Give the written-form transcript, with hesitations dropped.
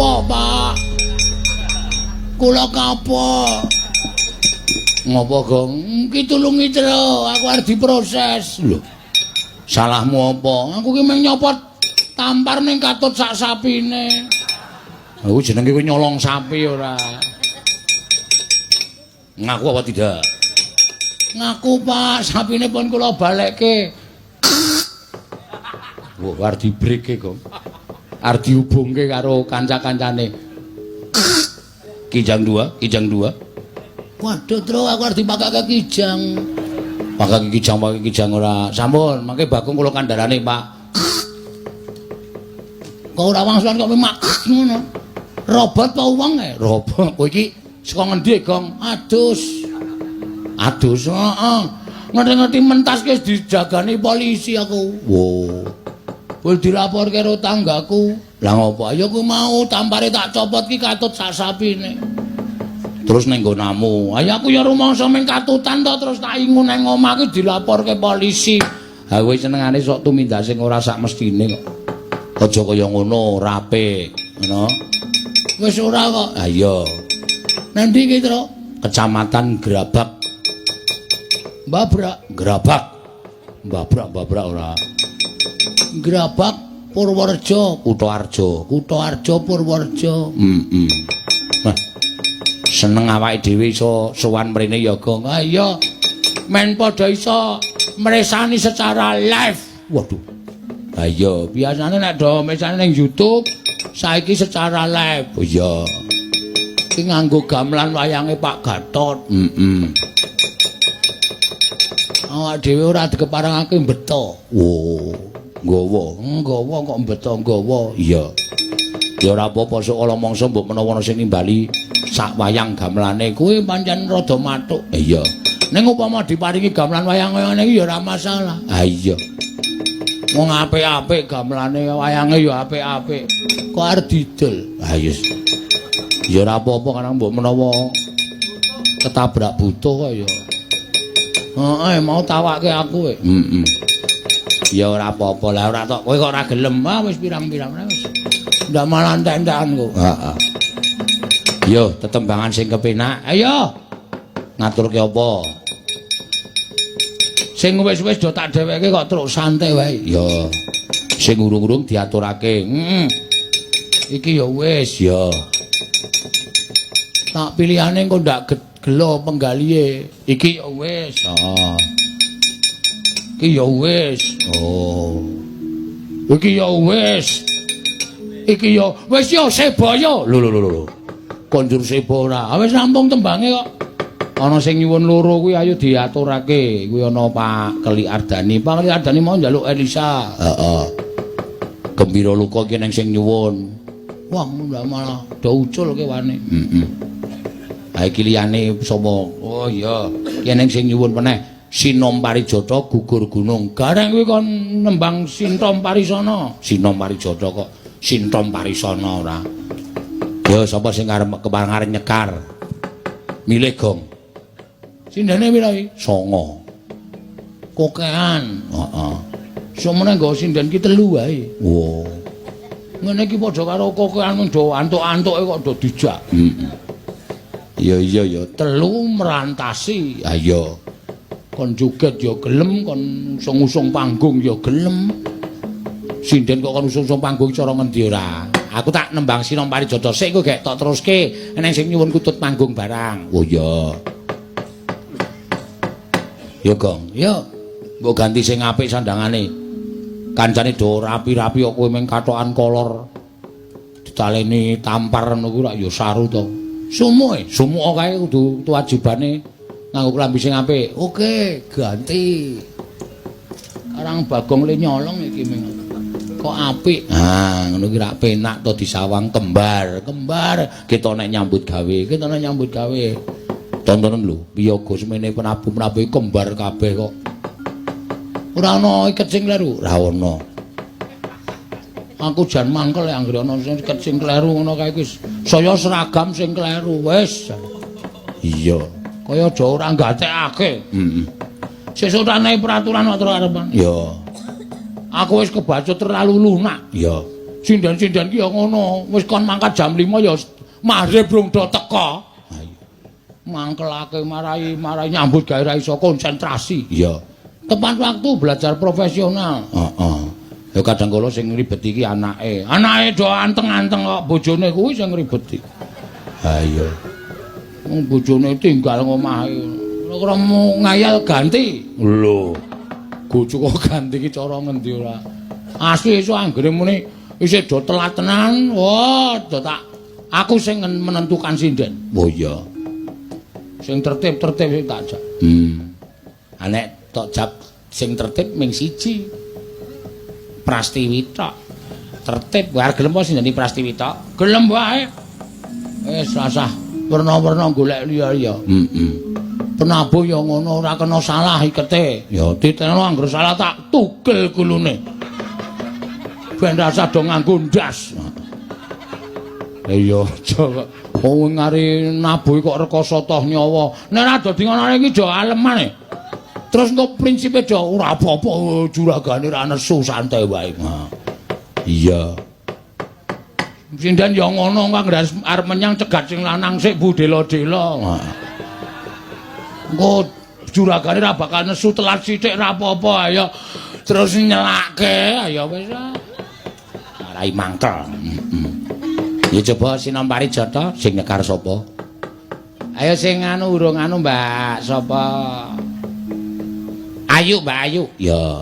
Ngapa, Pak? Kula kapok. Ngapa, Gong? Ki tulungi tro, aku arep diproses. Lho. Salahmu apa? Aku ki mung nyopot tampar ning katut sak sapine. Aku jenenge kuwi nyolong sapi ora. Ngaku apa tidak? Ngaku, Pak, sapine pun kula balekke. Wah, arep dibreke, Gong. Arep dihubungke karo kanca-kancane. Kijang 2, Kijang 2. Waduh, Tru, aku arep dipakake kijang. Pakake kijang ora. Sampun, mangke Bagong kula kandharane, Pak. Kok ora wangsulan kok mak ngono. Robot apa wong e? Robot. Kowe iki saka ngendi, Gong? Adus. Adus, heeh. Ngerti-ngerti mentas wis dijagani polisi aku. Wo. Wis dilaporke karo tanggaku. Lah ngopo? Ya ku mau tampare tak copot ki katut sak sapine. Terus ning nggonamu. Ayo aku ya rumangsa ming katutan to terus tak ingun nang omah ki dilaporke polisi. Ha kowe senengane sok tumindak sing ora sak mestine kok. Aja kaya ngono, ora apik, ngono. Wis ora kok. Ha iya. Nang ndi ki, Tru? Kecamatan Grabak. Babrak, Grabak. Babrak ora. Grabak Purworejo, Kutoarjo, Purworejo. Nah, seneng awake dhewe iso sowan mrene ya, Gong. Ha iya. Men padha iso mresani secara live. Waduh. Ha iya, biasane nek do mesane ning YouTube, saiki secara live. Oh iya. Ki nganggo gamelan wayange Pak Gatot. Awak dhewe ora dikeparengake mbeto. Oh. Nggawa kok mbeto nggawa. Iya. Ya ora apa-apa sok ala mangsa mbok menawa ana sing nimbali sak wayang gamelane kuwi pancen rada mathuk. Iya. Ning upama diparingi gamelan wayang kaya ngene iki ya ora masalah. Ha iya. Wong apik-apik gamelane wayange ya apik-apik. Kok arep didol. Ha yes. Ya ora apa-apa kan mbok menawa ketabrak butuh kok ya. Heeh, mau tawakke aku. Ya ora apa-apa lah ora tok kowe kok ora gelem. Ah wis pirang-pirang wis. Ndak malah entek-entekan kok. Heeh. Yo tetembangan sing kepenak. Ayo. Ngaturke apa? Sing wis-wis do tak dheweke kok truk santai wae. Yo. Sing urung-urung diaturake. Iki ya wis ya. Tak pilihane kok ndak gelo penggalihe. Iki ya wis. Heeh. Iki ya wis. Oh. Iki ya wis. Iki ya wis ya sebaya. Lho. Konjur seba ora. Wis rampung tembange kok. Ana sing nyuwun loro kuwi ayo diaturake. Kuwi ana Pak Keli Ardani. Pak Keli Ardani mau njaluk Elisa. Heeh. Gembira luka ki ning sing nyuwun. Wah, ndak malah do ucul kewane. Ha iki liyane sapa? Oh iya, ki ning sing nyuwun meneh. Sinom Parijata gugur gunung. Gareng kuwi kon nembang Sintom Parisana. Sinom Parijata kok Sintom Parisana ora. Ya sapa sing arep kepareng nyekar. Milih, Gong. Sindene pira iki? 9. Kokean. Heeh. Semene nggo sinden ki 3 wae. Wo. Ngene iki padha karo kokean mung do antuk-antuke kok do dijak. Iya ya 3 merantasi. Ha iya. Kon joget ya gelem, kon usung-usung panggung ya gelem. Sinden kok kon usung-usung panggung cara ngendi ora. Aku tak nembang Sinom Parijata sik kok gek tok teruske eneng sing nyuwun kutut panggung barang. Oh iya. Ya, Gong. Ya. Mbok ganti sing apik sandangane. Kancane do rapi-rapi kok kowe mung katokan kolor. Ditaleni tampar ngono kuwi rak ya saru to. Sumuke kae kudu kewajibane nganggo klambi sing apik. Oke, ganti. Karang Bagong le nyolong iki ming. Kok apik. Ah, ngono ki rak penak to disawang kembar. Kita nek nyambut gawe. Tontonen lho, piyaga semene penabuh-penabuh kembar kabeh kok. Ora ana iket sing kleru, ora ana. Aku jan mangkel ya anggere ana sing iket sing kleru ngono kae wis saya seragam sing kleru wis. Iya. Kaya aja ora gatekake. Sesuk tak nehi peraturan matur arepan. Ya. Aku wis kebacut terlalu lunak. Ya. Sinden-sinden ki ya ngono, wis kon mangkat jam 5 ya maghrib rung do teka. Mangkelake marai nyambut gawe ra iso konsentrasi. Iya. Tepat waktu belajar profesional. Heeh. Ya kadang kala sing ngribet iki anake. Anake do anteng-anteng kok bojone kuwi sing ngribeti. Ha iya. Wong bojone tinggal ngomahe. Ora mau ngayal ganti. Lho. Bojo kok ganti iki cara ngendi ora. Asli iso anggere muni isih do telat tenan. Wah, do tak aku sing menentukan sinden. Oh iya. Sing tertib-tertib sing tak jak. Nek tok jak sing tertib ming siji. Prastiwita. Tertib war gelem apa sindeni Prastiwita? Gelem wae. Wis rasah werna-werna golek liya-liya. Penabuh ya ngono ora kena salah ikete. Ya diteno anggere salah tak tugel gulune. Ben rasah do nganggo ndas. Iya aja wong ngari nabuh kok rekoso toh nyawa. Nek ora dadi ngono iki jo alemane. Terus engko prinsipe jo ora apa-apa juragane ra nesu santai wae. Iya. Sinden ya ngono kang arep menyang cegat sing lanang sik budela-dela. Engko juragane ra bakal nesu telat sithik ra apa-apa ayo terus nyelake ayo wis. Rai mangkel. Ya coba sinampari jata sing nyekar sapa? Ayo sing anu urung anu Mbak sapa? Ayu Mbak Ayu. Ya.